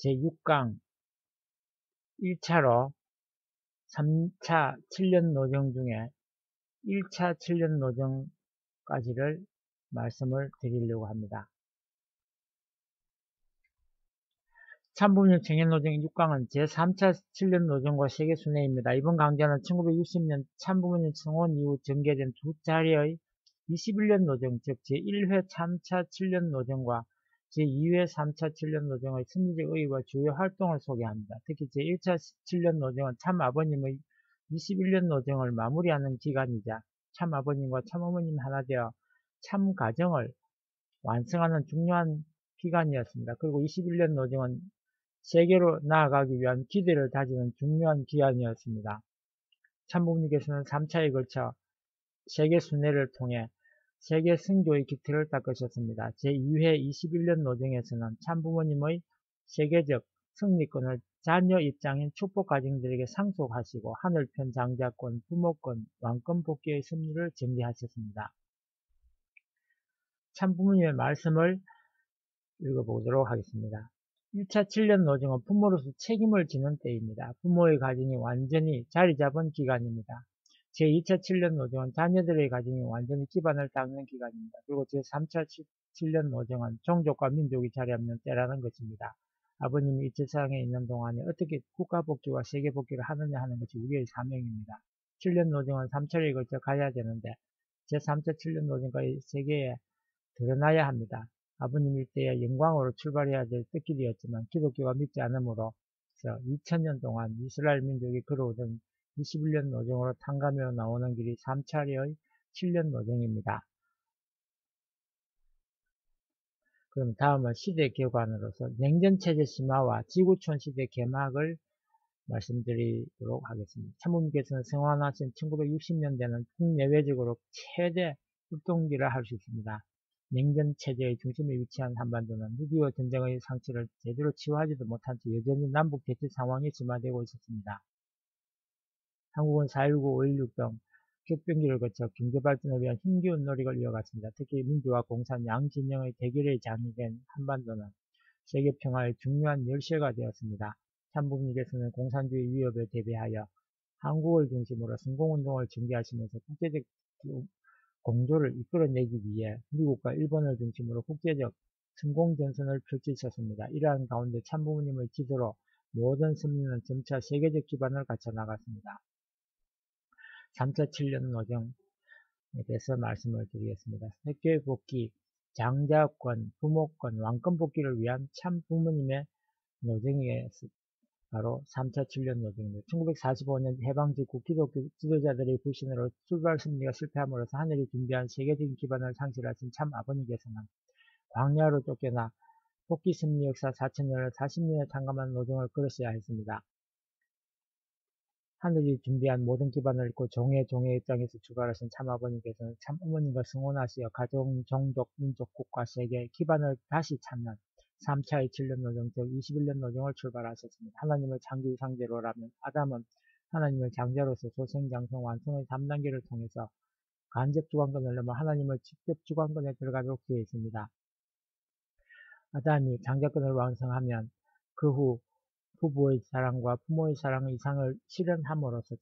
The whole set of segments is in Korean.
제6강 1차로 3차 7년 노정 중에 1차 7년 노정까지를 말씀을 드리려고 합니다. 참부민법 청년노정 6강은 제3차 7년 노정과 세계순회입니다. 이번 강좌는 1960년 참부민법 청원 이후 전개된 두 차례의 21년 노정, 즉 제1회 3차 7년 노정과 제2회 3차 7년 노정의 승리적 의의와 주요 활동을 소개합니다. 특히 제1차 7년 노정은 참아버님의 21년 노정을 마무리하는 기간이자 참아버님과 참어머님 하나 되어 참가정을 완성하는 중요한 기간이었습니다. 그리고 21년 노정은 세계로 나아가기 위한 기대를 다지는 중요한 기간이었습니다. 참부모님께서는 3차에 걸쳐 세계 순회를 통해 세계 승조의 기틀을 닦으셨습니다. 제2회 21년 노정에서는 참부모님의 세계적 승리권을 자녀 입장인 축복 가정들에게 상속하시고 하늘편 장자권, 부모권, 왕권 복귀의 승리를 전개하셨습니다. 참부모님의 말씀을 읽어보도록 하겠습니다. 1차 7년 노정은 부모로서 책임을 지는 때입니다. 부모의 가정이 완전히 자리 잡은 기간입니다. 제2차 7년 노정은 자녀들의 가정이 완전히 기반을 닦는 기간입니다. 그리고 제3차 7년 노정은 종족과 민족이 자리 잡는 때라는 것입니다. 아버님이 이 세상에 있는 동안에 어떻게 국가복귀와 세계복귀를 하느냐 하는 것이 우리의 사명입니다. 7년 노정은 3차례에 걸쳐 가야 되는데 제3차 7년 노정까지 세계에 드러나야 합니다. 아버님 일대의 영광으로 출발해야 될 뜻길이었지만 기독교가 믿지 않으므로 2000년 동안 이스라엘 민족이 걸어오던 21년 노정으로 탕감해 나오는 길이 3차례의 7년 노정입니다. 그럼 다음은 시대 격관으로서 냉전체제 심화와 지구촌 시대 개막을 말씀드리도록 하겠습니다. 참부님께서는 생활하신 1960년대는 국내외적으로 최대 흑동기를 할 수 있습니다. 냉전체제의 중심에 위치한 한반도는 6.25 전쟁의 상처를 제대로 치유하지도 못한 채 여전히 남북 대치 상황이 심화되고 있었습니다. 한국은 4.19, 5.16 등 격변기를 거쳐 경제발전을 위한 힘겨운 노력을 이어갔습니다. 특히 민주와 공산 양진영의 대결의 장이 된 한반도는 세계평화의 중요한 열쇠가 되었습니다. 참부님께서는 공산주의 위협에 대비하여 한국을 중심으로 성공운동을 전개하시면서 국제적 공조를 이끌어내기 위해 미국과 일본을 중심으로 국제적 성공전선을 펼치셨습니다. 이러한 가운데 참부모님의 지도로 모든 승리는 점차 세계적 기반을 갖춰 나갔습니다. 3차 7년 노정에 대해서 말씀을 드리겠습니다. 세계 복귀, 장자권, 부모권, 왕권 복귀를 위한 참부모님의 노정이 바로 3차 7년 노정입니다. 1945년 해방 직후 기독교 지도자들의 불신으로 출발 승리가 실패함으로써 하늘이 준비한 세계적인 기반을 상실하신 참 아버님께서는 광야로 쫓겨나 복귀 승리 역사 4천년을 40년에 탕감한 노정을 걸으셔야 했습니다. 하늘이 준비한 모든 기반을 잃고 종의 입장에서 출발하신 참 아버님께서는 참 어머님과 승혼하시어 가정, 종족, 민족, 국가, 세계 기반을 다시 찾는 3차의 7년 노정, 즉 21년 노정을 출발하셨습니다. 하나님을 창조의 상대로라면 아담은 하나님을 장자로서 소생장성 완성의 3단계를 통해서 간접 주관권을 넘어 하나님을 직접 주관권에 들어가도록 되어 있습니다. 아담이 장자권을 완성하면 그 후 부부의 사랑과 부모의 사랑 이상을 실현함으로써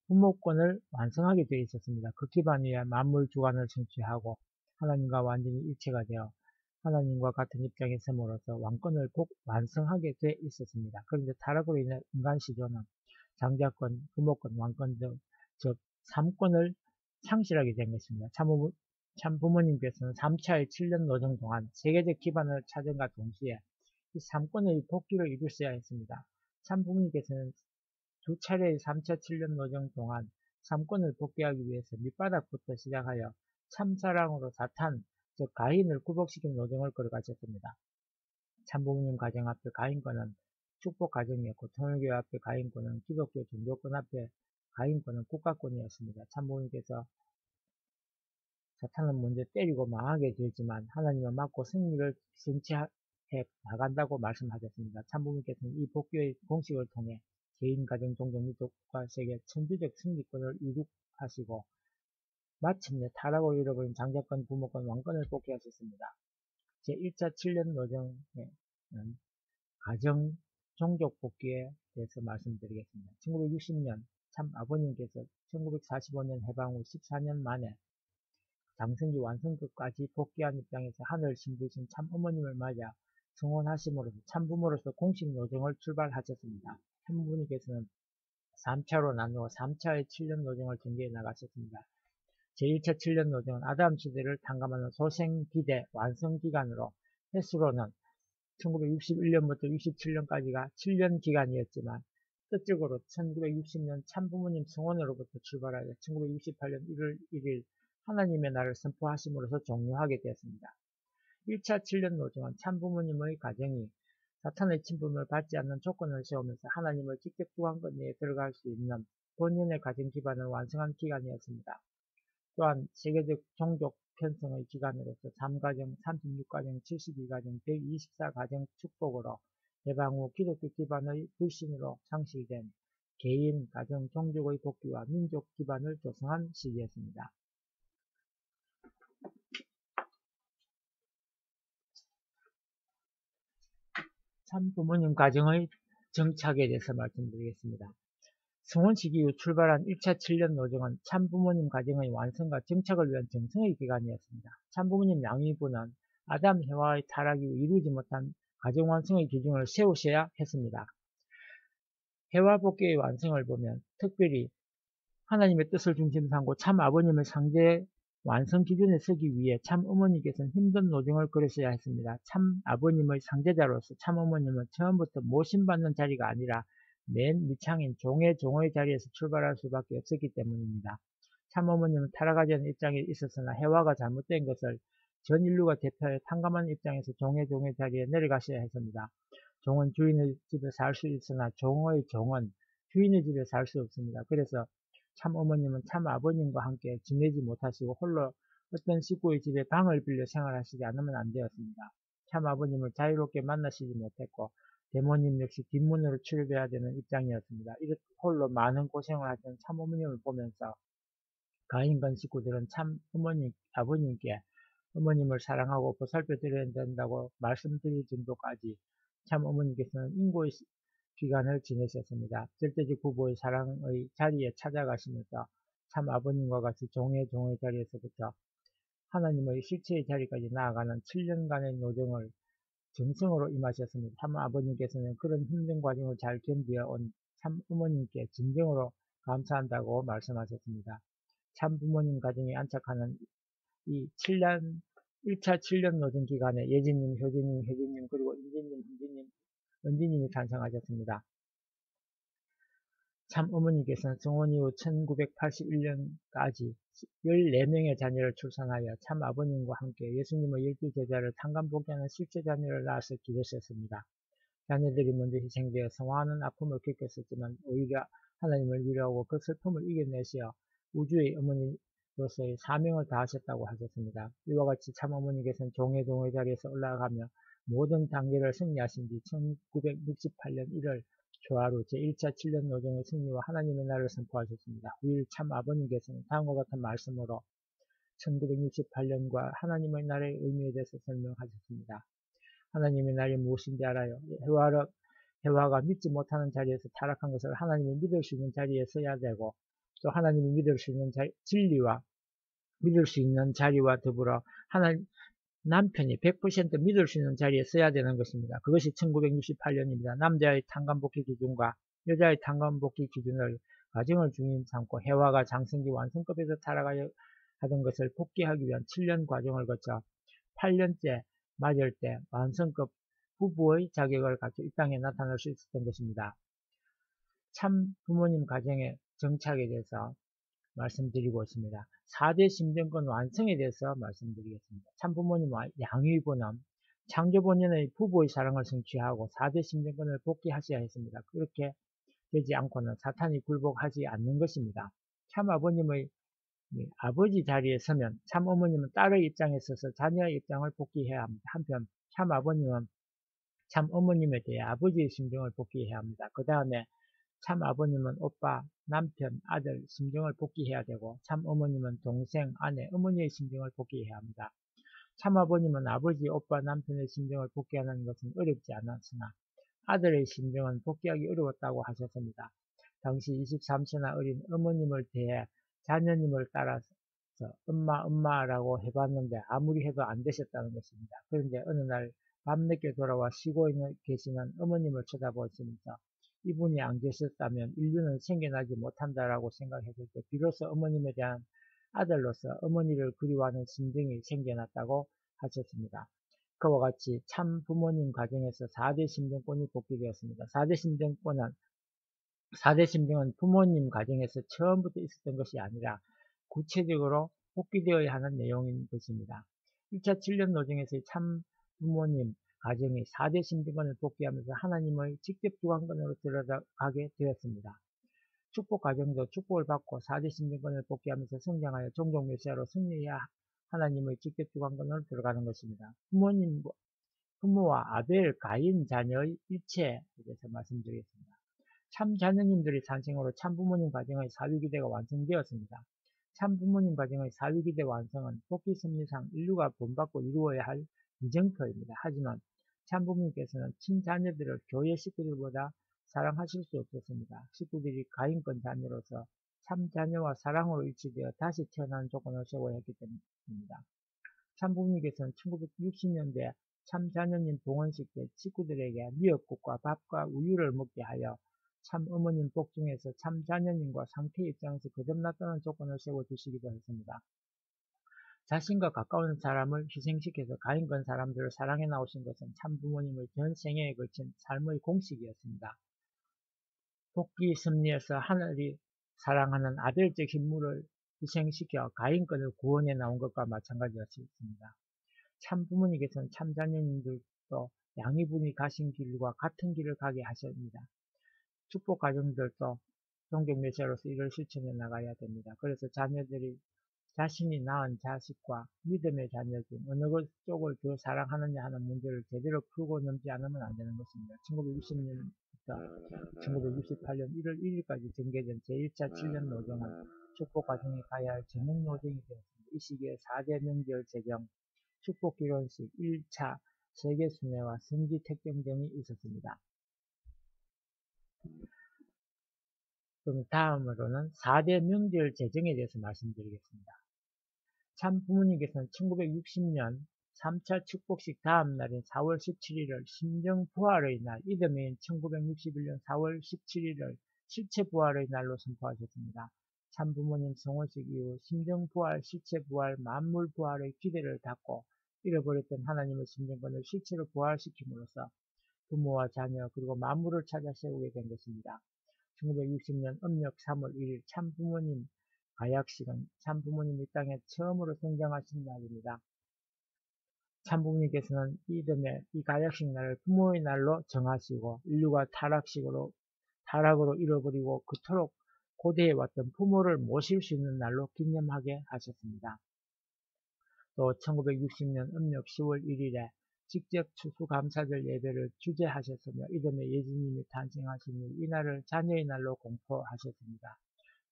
부모권을 완성하게 되어 있었습니다. 그 기반 위에 만물 주관을 성취하고 하나님과 완전히 일체가 되어 하나님과 같은 입장에 섬으로써 왕권을 꼭 완성하게 되어 있었습니다. 그런데 타락으로 인해 인간 시조는 장자권, 부모권, 왕권 등 즉 3권을 상실하게 된 것입니다. 참 부모님께서는 3차의 7년 노정 동안 세계적 기반을 찾은과 동시에 이 3권의 복귀를 이루셔야 했습니다. 참 부모님께서는 두 차례의 3차 7년 노정 동안 3권을 복귀하기 위해서 밑바닥부터 시작하여 참사랑으로 사탄, 즉 가인을 굴복시킨 노정을 걸어가셨습니다. 참부모님 가정 앞에 가인권은 축복 가정이었고 통일교회 앞에 가인권은 기독교 종교권 앞에 가인권은 국가권이었습니다. 참부모님께서 사탄은 먼저 때리고 망하게 되지만 하나님을 막고 승리를 성취해 나간다고 말씀하셨습니다. 참부모님께서는 이 복귀의 공식을 통해 개인, 가정, 종족, 민족, 국가, 세계 천주적 승리권을 이룩하시고 마침내 타락을 잃어버린 장자권, 부모권, 왕권을 복귀하셨습니다. 제1차 7년 노정에는 가정 종족 복귀에 대해서 말씀드리겠습니다. 1960년 참 아버님께서 1945년 해방 후 14년 만에 장성기 완성급까지 복귀한 입장에서 하늘을 신부신 참 어머님을 맞아 성원하심으로써 참부모로서 공식 노정을 출발하셨습니다. 참부모님께서는 3차로 나누어 3차의 7년 노정을 전개해 나가셨습니다. 제1차 7년 노정은 아담 시대를 탕감하는 소생기대 완성기간으로 횟수로는 1961년부터 67년까지가 7년 기간이었지만 뜻적으로 1960년 참부모님 성원으로부터 출발하여 1968년 1월 1일 하나님의 날을 선포하심으로써 종료하게 되었습니다. 1차 7년 노정은 참부모님의 가정이 사탄의 침범을 받지 않는 조건을 세우면서 하나님을 직접 주관권 내에 들어갈 수 있는 본연의 가정 기반을 완성한 기간이었습니다. 또한 세계적 종족 편성의 기간으로서 3가정, 36가정, 72가정, 124가정 축복으로 해방 후 기독교 기반의 불신으로 상실된 개인, 가정, 종족의 복귀와 민족 기반을 조성한 시기였습니다. 참부모님 가정의 정착에 대해서 말씀드리겠습니다. 성원식 이후 출발한 1차 7년 노정은 참부모님 가정의 완성과 정착을 위한 정성의 기간이었습니다. 참부모님 양위부는 아담 해와의 타락 이후 이루지 못한 가정 완성의 기준을 세우셔야 했습니다. 해와 복귀의 완성을 보면 특별히 하나님의 뜻을 중심 삼고 참 아버님의 상대 완성 기준에 서기 위해 참 어머니께서는 힘든 노정을 걸으셔야 했습니다. 참 아버님의 상대자로서 참 어머님은 처음부터 모심받는 자리가 아니라 맨 밑창인 종의 자리에서 출발할 수밖에 없었기 때문입니다. 참 어머님은 타락하지 않은 입장에 있었으나 해와가 잘못된 것을 전 인류가 대표하여 탕감하는 입장에서 종의 자리에 내려가셔야 했습니다. 종은 주인의 집에 살 수 있으나 종은 주인의 집에 살 수 없습니다. 그래서 참 어머님은 참 아버님과 함께 지내지 못하시고 홀로 어떤 식구의 집에 방을 빌려 생활하시지 않으면 안 되었습니다. 참 아버님을 자유롭게 만나시지 못했고 대모님 역시 뒷문으로 출입해야 되는 입장이었습니다. 이렇게 홀로 많은 고생을 하던 참 어머님을 보면서 가인간 식구들은 참 아버님께 어머님을 사랑하고 보살펴 드려야 된다고 말씀드릴 정도까지 참 어머니께서는 인고의 기간을 지내셨습니다. 절대적 부부의 사랑의 자리에 찾아가시면서 참 아버님과 같이 종의 자리에서부터 하나님의 실체의 자리까지 나아가는 7년간의 노정을 정성으로 임하셨습니다. 참 아버님께서는 그런 힘든 과정을 잘 견디어 온 참 어머님께 진정으로 감사한다고 말씀하셨습니다. 참 부모님 가정에 안착하는 이 1차 7년 노정 기간에 예진님, 효진님, 혜진님, 그리고 인진님, 은지님이 탄생하셨습니다. 참 어머니께서는 성원 이후 1981년까지 14명의 자녀를 출산하여 참 아버님과 함께 예수님의 12제자를 탕감복귀하는 실제 자녀를 낳아서 기르셨습니다. 자녀들이 먼저 희생되어 성화하는 아픔을 겪었었지만 오히려 하나님을 위로하고 그 슬픔을 이겨내시어 우주의 어머니로서의 사명을 다하셨다고 하셨습니다. 이와 같이 참 어머니께서는 종의 자리에서 올라가며 모든 단계를 승리하신 뒤 1968년 1월 조화로 제1차 7년 노정의 승리와 하나님의 날을 선포하셨습니다. 후일 참 아버님께서는 다음과 같은 말씀으로 1968년과 하나님의 날의 의미에 대해서 설명하셨습니다. 하나님의 날이 무엇인지 알아요. 해와가 믿지 못하는 자리에서 타락한 것을 하나님이 믿을 수 있는 자리에 서야 되고 또 하나님이 믿을 수 있는 진리와 믿을 수 있는 자리와 더불어 남편이 100% 믿을 수 있는 자리에 서야 되는 것입니다. 그것이 1968년입니다. 남자의 탕감복귀 기준과 여자의 탕감복귀 기준을 가정을 중심 삼고 해와가 장성기 완성급에서 타락하여 하던 것을 복귀하기 위한 7년 과정을 거쳐 8년째 맞을 때 완성급 부부의 자격을 갖춰 이 땅에 나타날 수 있었던 것입니다. 참 부모님 가정의 정착에 대해서 말씀드리고 있습니다. 4대 심정권 완성에 대해서 말씀드리겠습니다. 참부모님 양위부는 창조 본연의 부부의 사랑을 성취하고 4대 심정권을 복귀하셔야 했습니다. 그렇게 되지 않고는 사탄이 굴복하지 않는 것입니다. 참 아버님의 아버지 자리에 서면 참 어머님은 딸의 입장에 서서 자녀의 입장을 복귀해야 합니다. 한편 참 아버님은 참 어머님에 대해 아버지의 심정을 복귀해야 합니다. 그 다음에 참 아버님은 오빠, 남편, 아들 심정을 복귀해야 되고 참 어머님은 동생, 아내, 어머니의 심정을 복귀해야 합니다. 참아버님은 아버지, 오빠, 남편의 심정을 복귀하는 것은 어렵지 않았으나 아들의 심정은 복귀하기 어려웠다고 하셨습니다. 당시 23세나 어린 어머님을 대해 자녀님을 따라서 엄마라고 해봤는데 아무리 해도 안 되셨다는 것입니다. 그런데 어느 날 밤늦게 돌아와 쉬고 계시는 어머님을 쳐다보시면서 이분이 안 계셨다면 인류는 생겨나지 못한다라고 생각했을 때 비로소 어머님에 대한 아들로서 어머니를 그리워하는 심정이 생겨났다고 하셨습니다. 그와 같이 참 부모님 가정에서 4대 심정권이 복귀되었습니다. 4대 심정은 부모님 가정에서 처음부터 있었던 것이 아니라 구체적으로 복귀되어야 하는 내용인 것입니다. 1차 7년 노정에서의 참 부모님 가정이 4대 심정권을 복귀하면서 하나님의 직접 주관권으로 들어가게 되었습니다. 축복 가정도 축복을 받고 4대 심정권을 복귀하면서 성장하여 종종 메시아로 승리해야 하나님의 직접 주관권으로 들어가는 것입니다. 부모와 아벨, 가인 자녀의 일체에 대해서 말씀드리겠습니다. 참 자녀님들의 탄생으로 참 부모님 가정의 사유기대가 완성되었습니다. 참 부모님 가정의 사유기대 완성은 복귀 섭리상 인류가 본받고 이루어야 할 이정표입니다. 하지만 참 부모님께서는 친자녀들을 교회 식구들보다 사랑하실 수 없었습니다. 식구들이 가인권 자녀로서 참 자녀와 사랑으로 일치되어 다시 태어나는 조건을 세워야 했기 때문입니다. 참 부모님께서는 1960년대 참 자녀님 봉헌식 때 식구들에게 미역국과 밥과 우유를 먹게 하여 참 어머님 복중에서 참 자녀님과 상태 입장에서 거듭났다는 조건을 세워주시기도 했습니다. 자신과 가까운 사람을 희생시켜서 가인권 사람들을 사랑해 나오신 것은 참 부모님의 전 생애에 걸친 삶의 공식이었습니다. 복귀 섭리에서 하늘이 사랑하는 아들적 힘물을 희생시켜 가인권을 구원해 나온 것과 마찬가지였습니다. 참 부모님께서는 참 자녀님들도 양이분이 가신 길과 같은 길을 가게 하십니다. 축복 가정들도 종종 메시아로서 이를 실천해 나가야 됩니다. 그래서 자녀들이 자신이 낳은 자식과 믿음의 자녀 중 어느 쪽을 더 사랑하느냐 하는 문제를 제대로 풀고 넘지 않으면 안 되는 것입니다. 1960년부터 1968년 1월 1일까지 전개된 제1차 7년 노정은 축복 가정이 가야 할 전형 노정이 되었습니다. 이 시기에 4대 명절 제정, 축복 기론식, 1차 세계순회와 성지 택정 등이 있었습니다. 그럼 다음으로는 4대 명절 제정에 대해서 말씀드리겠습니다. 참 부모님께서는 1960년 3차 축복식 다음 날인 4월 17일을 심정부활의 날, 이듬해인 1961년 4월 17일을 실체부활의 날로 선포하셨습니다. 참 부모님 성호식 이후 심정부활, 실체부활, 만물부활의 기대를 닫고 잃어버렸던 하나님의 심정권을 실체로 부활시킴으로써 부모와 자녀 그리고 만물을 찾아 세우게 된 것입니다. 1960년 음력 3월 1일 참 부모님 가약식은 참 부모님이 땅에 처음으로 등장하신 날입니다. 참 부모님께서는 이듬해 이 가약식 날을 부모의 날로 정하시고 인류가 타락으로 잃어버리고 그토록 고대해왔던 부모를 모실 수 있는 날로 기념하게 하셨습니다. 또 1960년 음력 10월 1일에 직접 추수감사절 예배를 주재하셨으며 이듬해 예수님이 탄생하신 이 날을 자녀의 날로 공포하셨습니다.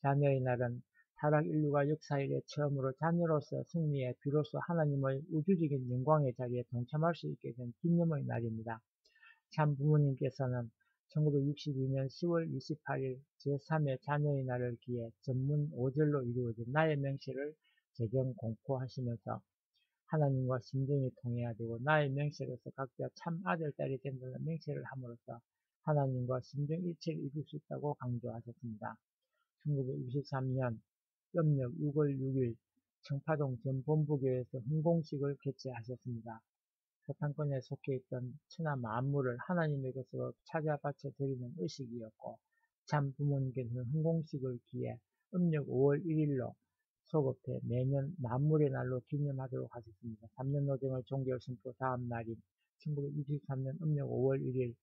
자녀의 날은 타락 인류가 역사 이래 처음으로 자녀로서 승리해 비로소 하나님의 우주적인 영광의 자리에 동참할 수 있게 된 기념의 날입니다. 참 부모님께서는 1962년 10월 28일 제3회 자녀의 날을 기해 전문 5절로 이루어진 나의 명시를 제정 공포하시면서 하나님과 심정이 통해야 되고 나의 명세로서 각자 참 아들, 딸이 된다는 명세를 함으로써 하나님과 심정 일체를 이룰 수 있다고 강조하셨습니다. 1963년 음력 6월 6일 청파동 전 본부교회에서 흥공식을 개최하셨습니다. 사탄권에 속해 있던 천하 만물을 하나님의 것으로 찾아 바쳐 드리는 의식이었고 참 부모님께서는 흥공식을 기해 음력 5월 1일로 소급해 매년 만물의 날로 기념하도록 하셨습니다. 3년 노정의 종결 선포 다음 날인 1963년 음력 5월 1일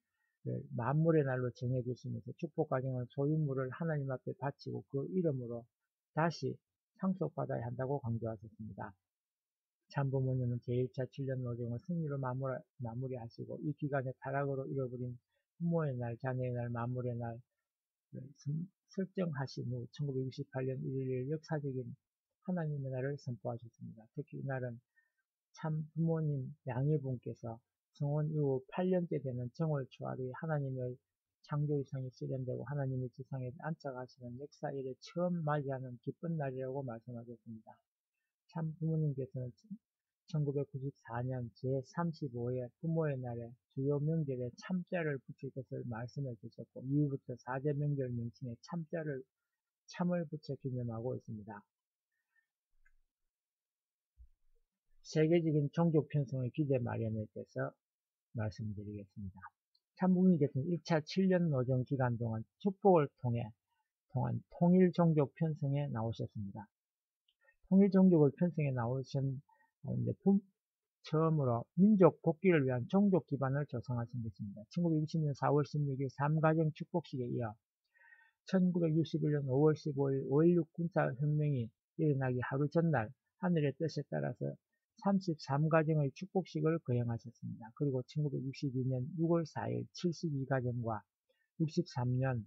만물의 날로 정해주시면서 축복가정은 소유물을 하나님 앞에 바치고 그 이름으로 다시 상속받아야 한다고 강조하셨습니다. 참부모님은 제1차 7년 노정을 승리로 마무리하시고 이 기간에 타락으로 잃어버린 부모의 날, 자녀의 날, 만물의 날 설정하신 후 1968년 1일 역사적인 하나님의 날을 선포하셨습니다. 특히 이날은 참 부모님 양희분께서 성원 이후 8년째 되는 정월 초하루에 하나님의 창조이상이 실현되고 하나님의 지상에 앉아가시는 역사 이래 처음 맞이하는 기쁜 날이라고 말씀하셨습니다. 참 부모님께서는 1994년 제35회 부모의 날에 주요 명절에 참자를 붙일 것을 말씀해 주셨고 이후부터 4대 명절 명칭에 참을 붙여 기념하고 있습니다. 세계적인 종교 편성의 기대 마련에 대해서 말씀드리겠습니다. 참부모님께서는 1차 7년 노정 기간 동안 축복을 통한 통일 종교 편성에 나오셨습니다. 통일 종교를 편성해 나오신 처음으로 민족 복귀를 위한 종족 기반을 조성하신 것입니다. 1960년 4월 16일 3가정 축복식에 이어 1961년 5월 15일 5.16 군사혁명이 일어나기 하루 전날 하늘의 뜻에 따라서 33가정의 축복식을 거행하셨습니다. 그리고 1962년 6월 4일 72가정과 63년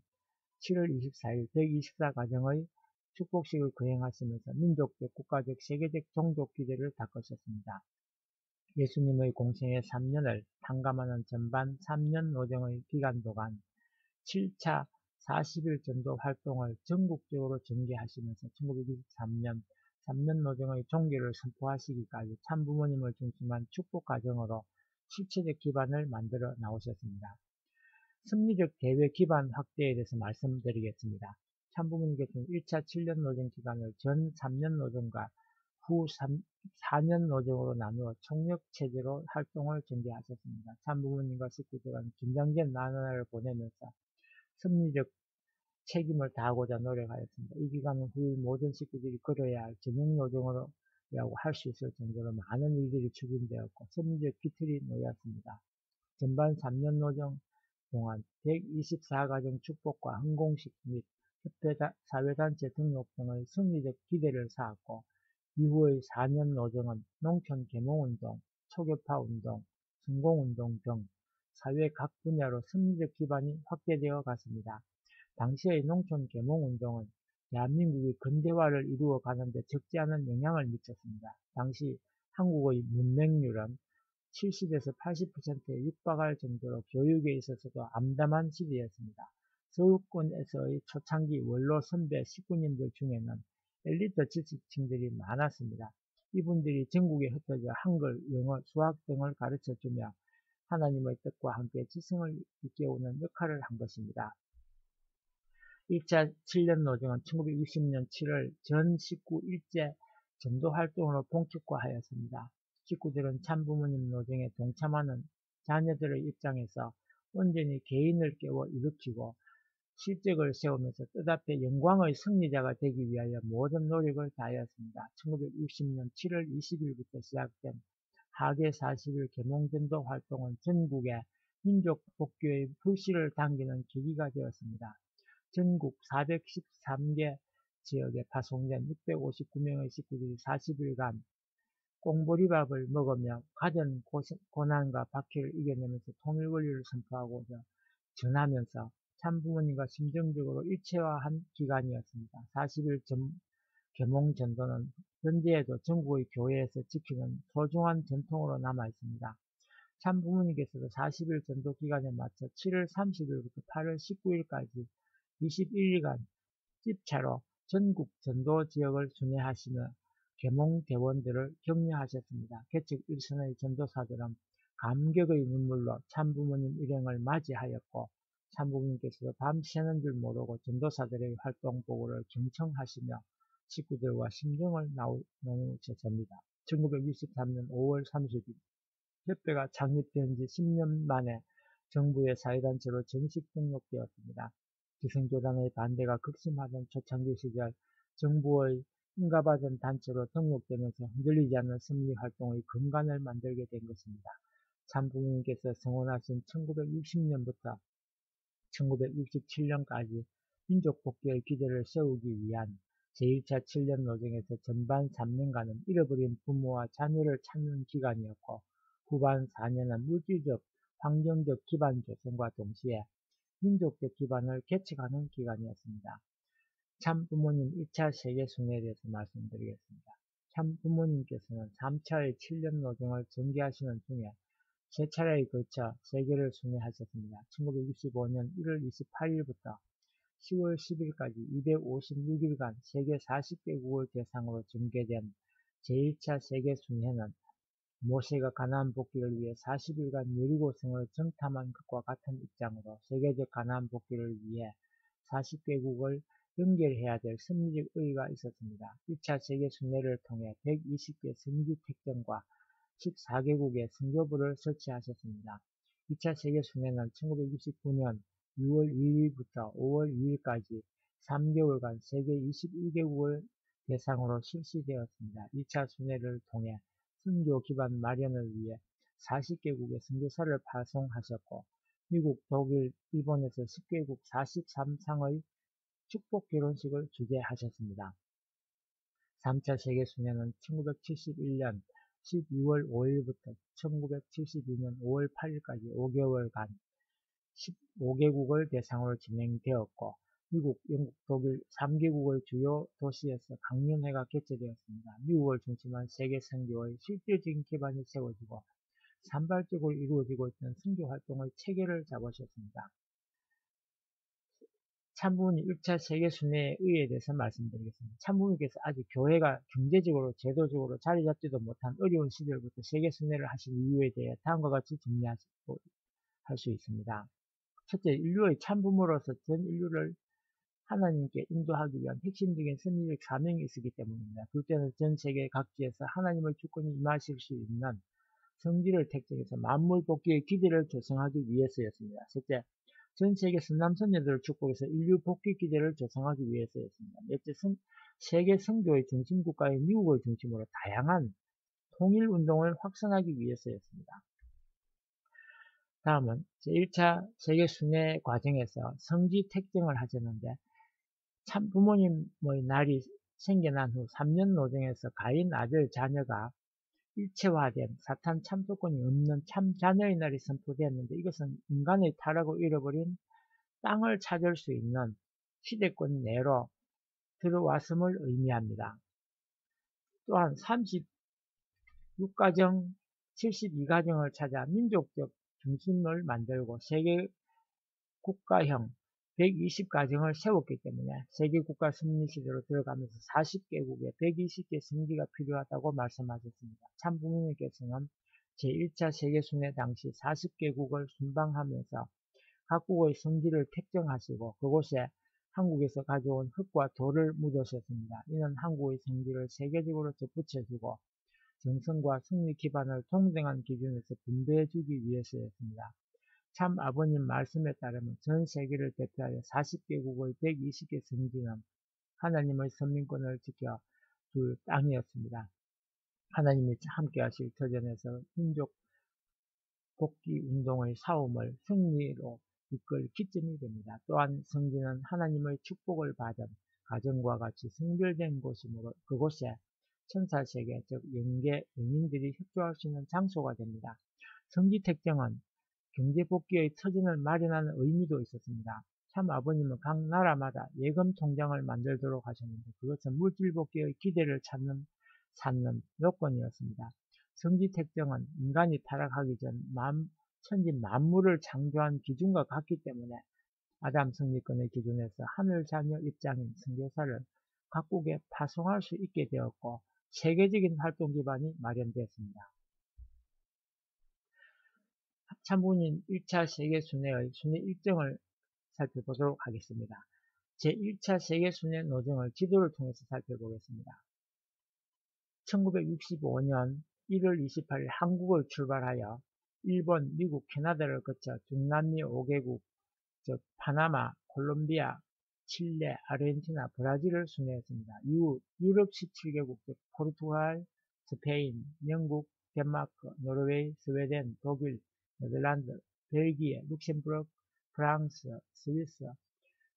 7월 24일 124가정의 축복식을 거행하시면서 민족적, 국가적, 세계적 종족 기대를 닦으셨습니다. 예수님의 공생의 3년을 탕감하는 전반 3년 노정의 기간 동안 7차 40일 전도 활동을 전국적으로 전개하시면서 1963년 3년 노정의 종교를 선포하시기까지 참부모님을 중심한 축복 과정으로 실체적 기반을 만들어 나오셨습니다. 섭리적 대외 기반 확대에 대해서 말씀드리겠습니다. 참부모님께서는 1차 7년 노정 기간을 전 3년 노정과 후 4년 노정으로 나누어 총력체제로 활동을 전개하셨습니다. 참부모님과 식구들은 긴장된 나날을 보내면서 섭리적 책임을 다하고자 노력하였습니다. 이 기간은 후일 모든 식구들이 걸어야 할 전형 노정으로 할 수 있을 정도로 많은 일들이 추진되었고 섭리적 기틀이 놓였습니다. 전반 3년 노정 동안 124가정 축복과 헌공식 및 협회 사회단체 등록 등의 승리적 기대를 쌓았고 이후의 4년 노정은 농촌 계몽운동, 초교파운동, 성공운동 등 사회 각 분야로 승리적 기반이 확대되어 갔습니다. 당시의 농촌 계몽운동은 대한민국의 근대화를 이루어 가는데 적지 않은 영향을 미쳤습니다. 당시 한국의 문맹률은 70에서 80%에 육박할 정도로 교육에 있어서도 암담한 시대였습니다. 서울권에서의 초창기 원로 선배 식구님들 중에는 엘리트 지식층들이 많았습니다. 이분들이 전국에 흩어져 한글, 영어, 수학 등을 가르쳐주며 하나님의 뜻과 함께 지성을 일깨우는 역할을 한 것입니다. 1차 7년 노정은 1960년 7월 전 식구 일제 전도 활동으로 본격화하였습니다. 식구들은 참부모님 노정에 동참하는 자녀들의 입장에서 온전히 개인을 깨워 일으키고 실적을 세우면서 뜻앞에 영광의 승리자가 되기 위하여 모든 노력을 다하였습니다. 1960년 7월 20일부터 시작된 하계 40일 계몽전도 활동은 전국의 민족 복귀의 불씨를 당기는 계기가 되었습니다. 전국 413개 지역에 파송된 659명의 식구들이 40일간 꽁보리밥을 먹으며 가전 고난과 박해를 이겨내면서 통일권리를 선포하고자 전하면서 참부모님과 심정적으로 일체화한 기간이었습니다. 40일 계몽전도는 현재에도 전국의 교회에서 지키는 소중한 전통으로 남아있습니다. 참부모님께서도 40일 전도 기간에 맞춰 7월 30일부터 8월 19일까지 21일간 집차로 전국 전도 지역을 순회하시며 계몽대원들을 격려하셨습니다. 개척 일선의 전도사들은 감격의 눈물로 참부모님 일행을 맞이하였고 참부모님께서도 밤새는 줄 모르고 전도사들의 활동 보고를 경청하시며 식구들과 심정을 나누셨습니다. 1963년 5월 30일 협회가 창립된 지 10년 만에 정부의 사회단체로 정식 등록되었습니다. 기성교단의 반대가 극심하던 초창기 시절 정부의 인가받은 단체로 등록되면서 흔들리지 않는 섭리활동의 근간을 만들게 된 것입니다. 참부모님께서 성원하신 1960년부터 1967년까지 민족복귀의 기대를 세우기 위한 제1차 7년 노정에서 전반 3년간은 잃어버린 부모와 자녀를 찾는 기간이었고 후반 4년은 물질적, 환경적 기반 조성과 동시에 민족적 기반을 개척하는 기간이었습니다. 참부모님 1차 세계순회에 대해서 말씀드리겠습니다. 참 부모님께서는 3차의 7년 노정을 전개하시는 중에 3차례에 걸쳐 세계를 순회하셨습니다. 1965년 1월 28일부터 10월 10일까지 256일간 세계 40개국을 대상으로 전개된 제1차 세계 순회는 모세가 가나안 복귀를 위해 40일간 여리고성을 정탐한 것과 같은 입장으로 세계적 가나안 복귀를 위해 40개국을 연결해야 될 섭리적 의의가 있었습니다. 1차 세계 순회를 통해 120개 성지 택정과 14개국의 선교부를 설치하셨습니다. 2차 세계 순회는 1969년 6월 2일부터 5월 2일까지 3개월간 세계 21개국을 대상으로 실시되었습니다. 2차 순회를 통해 선교 기반 마련을 위해 40개국의 선교사를 파송하셨고 미국, 독일, 일본에서 10개국 43상의 축복 결혼식을 주재하셨습니다. 3차 세계순회는 1971년 12월 5일부터 1972년 5월 8일까지 5개월간 15개국을 대상으로 진행되었고 미국, 영국, 독일 3개국의 주요 도시에서 강연회가 개최되었습니다. 미국을 중심한 세계 선교의 실질적인 기반이 세워지고 산발적으로 이루어지고 있던 선교활동의 체계를 잡으셨습니다. 참부모님 1차 세계순회의 의의에 대해서 말씀드리겠습니다. 참부모님께서 아직 교회가 경제적으로 제도적으로 자리 잡지도 못한 어려운 시절부터 세계순회를 하신 이유에 대해 다음과 같이 정리할 수 있습니다. 첫째, 인류의 참부모로서 전 인류를 하나님께 인도하기 위한 핵심적인 섭리적 사명이 있었기 때문입니다. 둘째는 전 세계 각지에서 하나님의 주권이 임하실 수 있는 성지를 택정해서 만물 복귀의 기대를 조성하기 위해서였습니다. 셋째, 전 세계 선남선녀들을 축복해서 인류 복귀 기대를 조성하기 위해서였습니다. 넷째, 세계 선교의 중심국가인 미국을 중심으로 다양한 통일운동을 확산하기 위해서였습니다. 다음은 제1차 세계순회 과정에서 성지 택정을 하셨는데 참 부모님의 날이 생겨난 후 3년 노정에서 가인 아들 자녀가 일체화된 사탄 참소권이 없는 참 자녀의 날이 선포되었는데 이것은 인간의 타락을 잃어버린 땅을 찾을 수 있는 시대권 내로 들어왔음을 의미합니다. 또한 36가정, 72가정을 찾아 민족적 중심을 만들고 세계 국가형 120가정을 세웠기 때문에 세계국가 섭리시대로 들어가면서 40개국에 120개 성지가 필요하다고 말씀하셨습니다. 참 부모님께서는 제1차 세계순회 당시 40개국을 순방하면서 각국의 성지를 택정하시고 그곳에 한국에서 가져온 흙과 돌을 묻으셨습니다. 이는 한국의 성지를 세계적으로 접붙여주고 정성과 승리 기반을 동등한 기준에서 분배해주기 위해서였습니다. 참 아버님 말씀에 따르면 전 세계를 대표하여 40개국의 120개 성지는 하나님의 선민권을 지켜줄 땅이었습니다. 하나님이 함께 하실 터전에서 민족 복귀 운동의 싸움을 승리로 이끌 기점이 됩니다. 또한 성지는 하나님의 축복을 받은 가정과 같이 성별된 곳이므로 그곳에 천사세계 즉 영인들이 협조할 수 있는 장소가 됩니다. 성지 택정은 경제복귀의 터전을 마련하는 의미도 있었습니다. 참 아버님은 각 나라마다 예금 통장을 만들도록 하셨는데 그것은 물질복귀의 기대를 찾는 요건이었습니다. 성지 택정은 인간이 타락하기 전 천지 만물을 창조한 기준과 같기 때문에 아담 성리권의 기준에서 하늘 자녀 입장인 선교사를 각국에 파송할 수 있게 되었고 세계적인 활동 기반이 마련되었습니다. 참부모님 1차 세계순회의 순회 일정을 살펴보도록 하겠습니다. 제1차 세계순회 노정을 지도를 통해서 살펴보겠습니다. 1965년 1월 28일 한국을 출발하여 일본, 미국, 캐나다를 거쳐 중남미 5개국, 즉 파나마, 콜롬비아, 칠레, 아르헨티나, 브라질을 순회했습니다. 이후 유럽 17개국, 즉 포르투갈, 스페인, 영국, 덴마크, 노르웨이, 스웨덴, 독일, 네덜란드, 벨기에, 룩셈부르크, 프랑스, 스위스,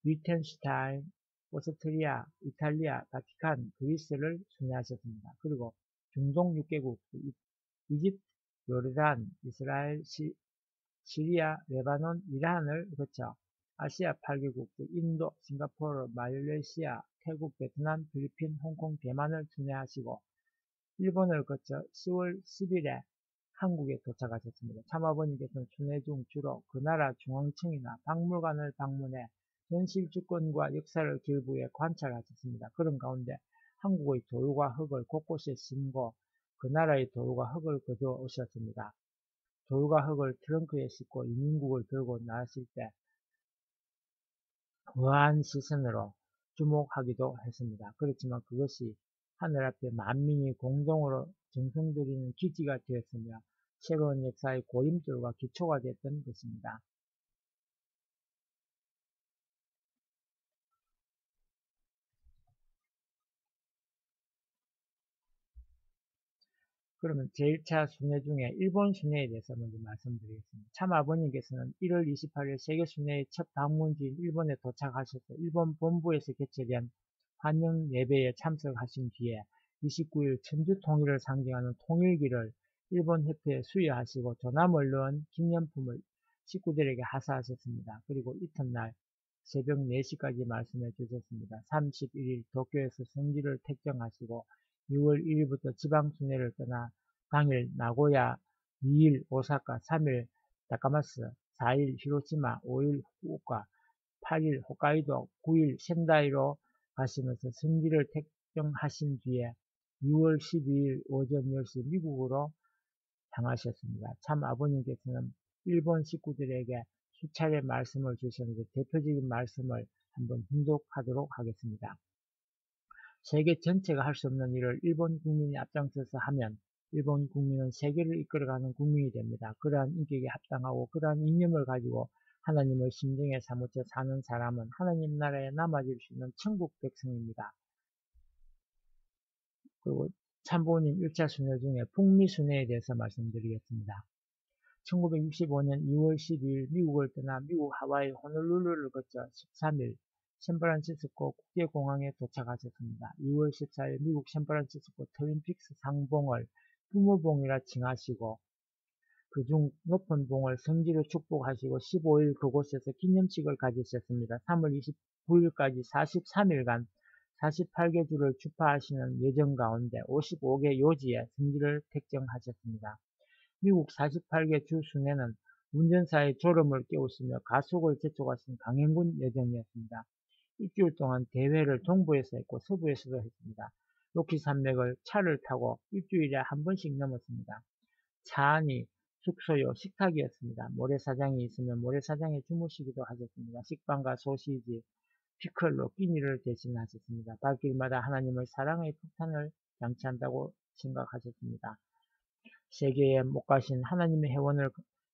리텐슈타인, 오스트리아, 이탈리아, 바티칸, 그리스를 순회하셨습니다. 그리고 중동 6개국, 이집트, 요르단, 이스라엘, 시리아, 레바논, 이란을 거쳐 아시아 8개국, 인도, 싱가포르, 말레이시아, 태국, 베트남, 필리핀, 홍콩, 대만을 순회하시고 일본을 거쳐 10월 10일에 한국에 도착하셨습니다. 참아버님께서는 순회 중 주로 그 나라 중앙청이나 박물관을 방문해 현실 주권과 역사를 길부에 관찰하셨습니다. 그런 가운데 한국의 도유과 흙을 곳곳에 심고 그 나라의 도유과 흙을 거두어 오셨습니다. 도유과 흙을 트렁크에 싣고 이민국을 들고 나왔을 때 우아한 시선으로 주목하기도 했습니다. 그렇지만 그것이 하늘 앞에 만민이 공동으로 정성들이는 기지가 되었으며 새로운 역사의 고임돌과 기초가 됐던 것입니다. 그러면 제1차 순회 중에 일본 순회에 대해서 먼저 말씀드리겠습니다. 참 아버님께서는 1월 28일 세계 순회의 첫 방문지인 일본에 도착하셔서 일본 본부에서 개최된 환영 예배에 참석하신 뒤에 29일 천주 통일을 상징하는 통일기를 일본 협회에 수여하시고 조남을 넣은 기념품을 식구들에게 하사하셨습니다. 그리고 이튿날 새벽 4시까지 말씀해 주셨습니다. 31일 도쿄에서 성지를 택정하시고 6월 1일부터 지방순회를 떠나 당일 나고야, 2일 오사카, 3일 다카마스, 4일 히로시마, 5일 후쿠오카, 8일 홋카이도, 9일 센다이로 가시면서 성지를 택정하신 뒤에 6월 12일 오전 10시 미국으로 향하셨습니다. 참 아버님께서는 일본 식구들에게 수차례 말씀을 주셨는데 대표적인 말씀을 한번 훈독하도록 하겠습니다. 세계 전체가 할 수 없는 일을 일본 국민이 앞장서서 하면 일본 국민은 세계를 이끌어가는 국민이 됩니다. 그러한 인격에 합당하고 그러한 이념을 가지고 하나님의 심정에 사무쳐 사는 사람은 하나님 나라에 남아질 수 있는 천국 백성입니다. 그리고 참부모님 1차 순회 중에 북미 순회에 대해서 말씀드리겠습니다. 1965년 2월 12일 미국을 떠나 미국 하와이 호놀룰루를 거쳐 13일 샌프란시스코 국제공항에 도착하셨습니다. 2월 14일 미국 샌프란시스코 트윈픽스 상봉을 부모봉이라 칭하시고 그중 높은 봉을 성지로 축복하시고 15일 그곳에서 기념식을 가지셨습니다. 3월 29일까지 43일간 48개 주를 주파하시는 예정 가운데 55개 요지에 성지를 택정하셨습니다. 미국 48개 주 순회는 운전사의 졸음을 깨우시며 가속을 재촉하신 강행군 여정이었습니다. 일주일 동안 대회를 동부에서 했고 서부에서도 했습니다. 로키 산맥을 차를 타고 일주일에 한 번씩 넘었습니다. 차 안이 숙소요 식탁이었습니다. 모래사장이 있으면 모래사장에 주무시기도 하셨습니다. 식빵과 소시지, 피클로 끼니를 대신하셨습니다. 발길마다 하나님의 사랑의 폭탄을 양치한다고 생각하셨습니다. 세계에 못 가신 하나님의 회원을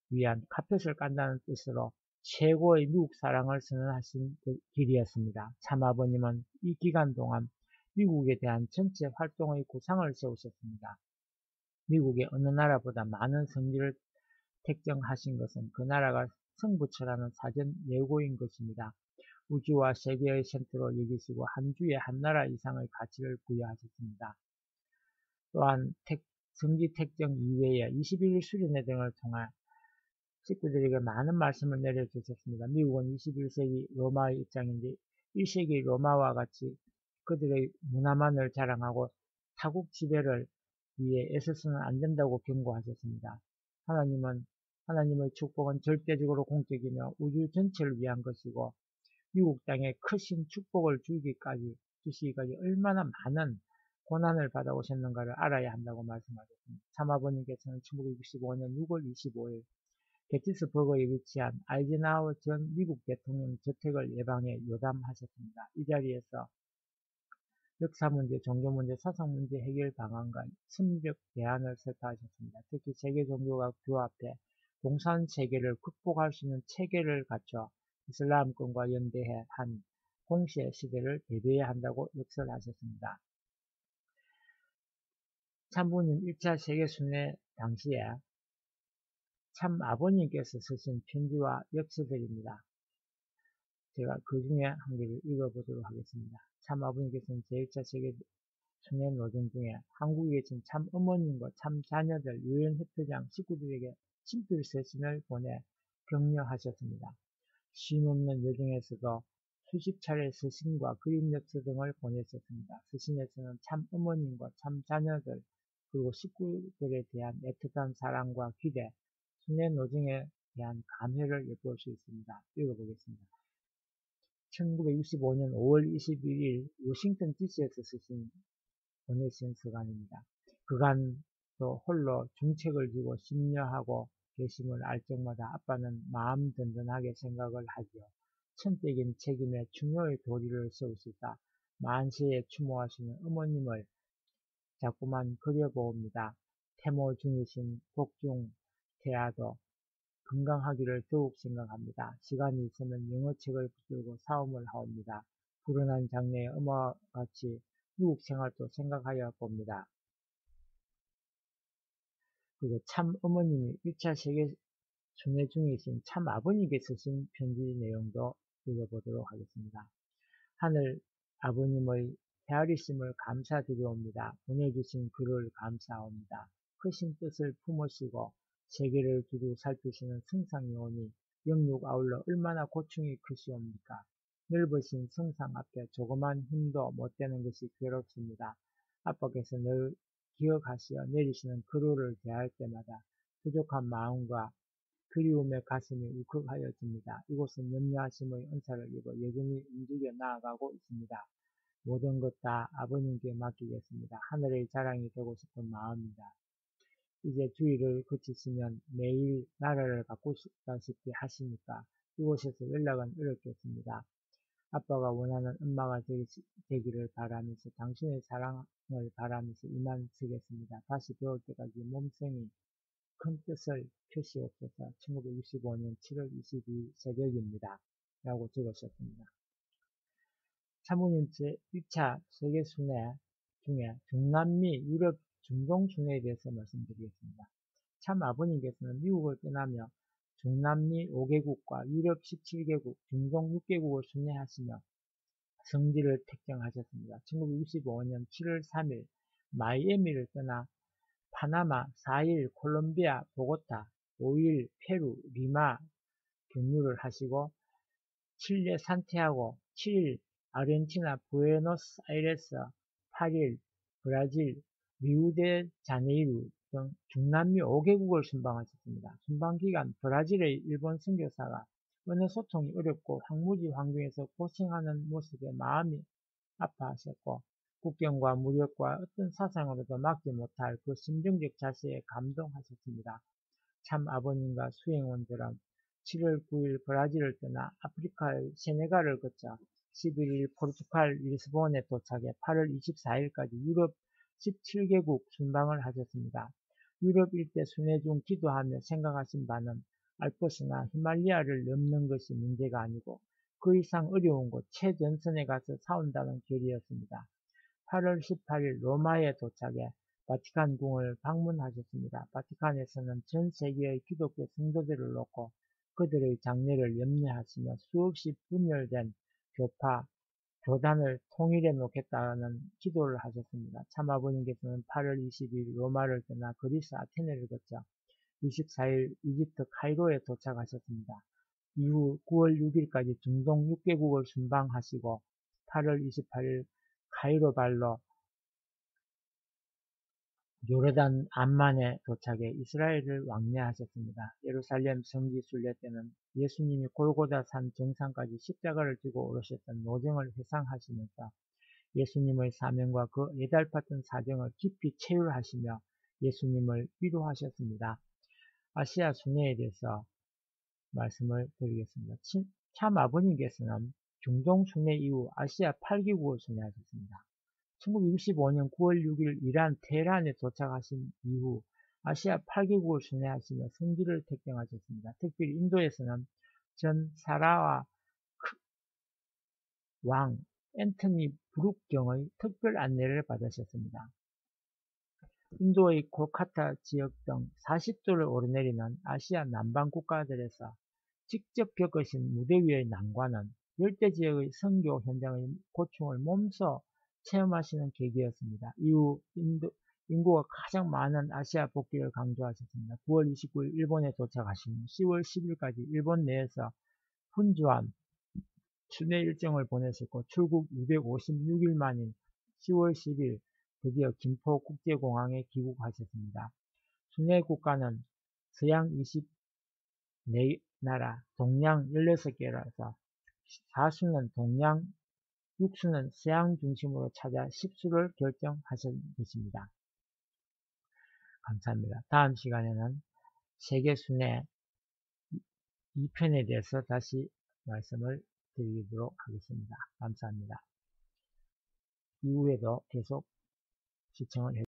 위한 카펫을 깐다는 뜻으로 최고의 미국 사랑을 선언하신 그 길이었습니다. 참아버님은 이 기간 동안 미국에 대한 전체 활동의 구상을 세우셨습니다. 미국의 어느 나라보다 많은 성지를 택정하신 것은 그 나라가 성부처라는 사전 예고인 것입니다. 우주와 세계의 센터로 여기시고 한 주에 한 나라 이상의 가치를 부여하셨습니다. 또한 성지 택정 이외에 21일 수련회 등을 통해 식구들에게 많은 말씀을 내려주셨습니다. 미국은 21세기 로마의 입장인데 1세기 로마와 같이 그들의 문화만을 자랑하고 타국 지배를 위해 애써서는 안 된다고 경고하셨습니다. 하나님의 축복은 절대적으로 공적이며 우주 전체를 위한 것이고 미국 땅에 크신 축복을 주시기까지 얼마나 많은 고난을 받아오셨는가를 알아야 한다고 말씀하셨습니다. 참아버님께서는 1965년 6월 25일 게티스버그에 위치한 아이젠하워 전 미국 대통령 저택을 예방해 요담하셨습니다. 이 자리에서 역사문제, 종교문제, 사상문제 해결 방안과 심리적 대안을 설파하셨습니다. 특히 세계 종교가 규합해 공산세계를 극복할 수 있는 체계를 갖춰 이슬람권과 연대해 한 공시의 시대를 대비해야 한다고 역설하셨습니다. 참부님 1차 세계순회 당시에 참 아버님께서 쓰신 편지와 역서들입니다. 제가 그 중에 한 개를 읽어보도록 하겠습니다. 참 아버님께서는 제1차 세계순회 노정 중에 한국에 계신 참 어머님과 참 자녀들, 유엔 협회장 식구들에게 친필 서신을 보내 격려하셨습니다. 쉼없는 여정에서도 수십 차례 서신과 그림 역서 등을 보냈었습니다. 서신에서는 참 어머님과 참 자녀들, 그리고 식구들에 대한 애틋한 사랑과 기대, 순회 노정에 대한 감회를 엿볼 수 있습니다. 읽어보겠습니다. 1965년 5월 21일 워싱턴 DC에서 쓰신 보내신 서간입니다. 그간도 홀로 중책을 지고 심려하고 계심을 알 적마다 아빠는 마음 든든하게 생각을 하지요. 천대긴 책임에 중요의 도리를 세우시다 만세에 추모하시는 어머님을 자꾸만 그려보옵니다. 태모 중이신 복중 태아도 건강하기를 더욱 생각합니다. 시간이 있으면 영어책을 붙들고 사움을 하옵니다. 불운한 장래의 엄마같이 미국 생활도 생각하여 봅니다. 그리고 참 어머님이 1차 세계 순회 중이신 참 아버님께 쓰신 편지 내용도 읽어보도록 하겠습니다. 하늘 아버님의 헤아리심을 감사드리옵니다. 보내주신 글을 감사합니다. 크신 뜻을 품으시고 세계를 두루 살피시는 성상이오니 영육 아울러 얼마나 고충이 크시옵니까? 넓으신 성상 앞에 조그만 힘도 못 되는 것이 괴롭습니다. 아빠께서 늘 기억하시어 내리시는 글을 대할 때마다 부족한 마음과 그리움의 가슴이 울컥하여집니다. 이곳은 염려하심의 은사를 입어 여전히 움직여 나아가고 있습니다. 모든 것 다 아버님께 맡기겠습니다. 하늘의 자랑이 되고 싶은 마음입니다. 이제 주의를 그치시면 매일 나라를 바꾸시다시피 하시니까 이곳에서 연락은 어렵겠습니다. 아빠가 원하는 엄마가 되기를 바라면서 당신의 사랑을 바라면서 이만 쓰겠습니다. 다시 배울 때까지 몸성이 큰 뜻을 표시옵소서. 1965년 7월 22일 새벽입니다. 라고 적으셨습니다. 사모님 제1차 세계순회 중에 중남미, 유럽, 중동 순회에 대해서 말씀드리겠습니다. 참 아버님께서는 미국을 떠나며 중남미 5개국과 유럽 17개국, 중동 6개국을 순회하시며 성지를 택정하셨습니다. 1965년 7월 3일 마이애미를 떠나 파나마 4일, 콜롬비아, 보고타 5일, 페루, 리마 경유를 하시고 칠레 산티아고 7일, 아르헨티나 부에노스아이레스 8일, 브라질, 리우데자네이루 등 중남미 5개국을 순방하셨습니다. 순방기간 브라질의 일본 선교사가 언어 소통이 어렵고 황무지 환경에서 고생하는 모습에 마음이 아파하셨고 국경과 무력과 어떤 사상으로도 막지 못할 그 심정적 자세에 감동하셨습니다. 참 아버님과 수행원들은 7월 9일 브라질을 떠나 아프리카의 세네갈을 거쳐 11일 포르투갈 리스본에 도착해 8월 24일까지 유럽 17개국 순방을 하셨습니다. 유럽 일대 순회 중 기도하며 생각하신 바는 알프스나 히말리아를 넘는 것이 문제가 아니고 그 이상 어려운 곳 최전선에 가서 싸운다는 결의였습니다. 8월 18일 로마에 도착해 바티칸 궁을 방문하셨습니다. 바티칸에서는 전 세계의 기독교 성도들을 놓고 그들의 장래를 염려하시며 수없이 분열된 교파, 교단을 통일해 놓겠다는 기도를 하셨습니다. 참 아버님께서는 8월 20일 로마를 떠나 그리스 아테네를 거쳐 24일 이집트 카이로에 도착하셨습니다. 이후 9월 6일까지 중동 6개국을 순방하시고 8월 28일 카이로발로 요르단 암만에 도착해 이스라엘을 왕래하셨습니다. 예루살렘 성지 순례 때는 예수님이 골고다 산 정상까지 십자가를 지고 오르셨던 노정을 회상하시면서 예수님의 사명과 그 애달팠던 사정을 깊이 체휼하시며 예수님을 위로하셨습니다. 아시아 순회에 대해서 말씀을 드리겠습니다. 참 아버님께서는 중동 순회 이후 아시아 8개국을 순회하셨습니다. 1965년 9월 6일 이란 테헤란에 도착하신 이후 아시아 8개국을 순회하시며 성지를 택정하셨습니다. 특별히 인도에서는 전 사라와 왕 앤토니 브룩경의 특별 안내를 받으셨습니다. 인도의 콜카타 지역 등 40도를 오르내리는 아시아 남방 국가들에서 직접 겪으신 무대 위의 난관은 열대지역의 선교 현장의 고충을 몸소 체험하시는 계기였습니다. 이후 인구가 가장 많은 아시아 복귀를 강조하셨습니다. 9월 29일 일본에 도착하신 후 10월 10일까지 일본 내에서 분주한 순회 일정을 보내셨고 출국 256일 만인 10월 10일 드디어 김포국제공항에 귀국하셨습니다. 순회 국가는 서양 24나라, 동양 16개라서 사수는 동양, 육수는 서양 중심으로 찾아 10수를 결정하신 것입니다. 감사합니다. 다음 시간에는 세계순회 2편에 대해서 다시 말씀을 드리도록 하겠습니다. 감사합니다. 이후에도 계속 시청을 해주세요.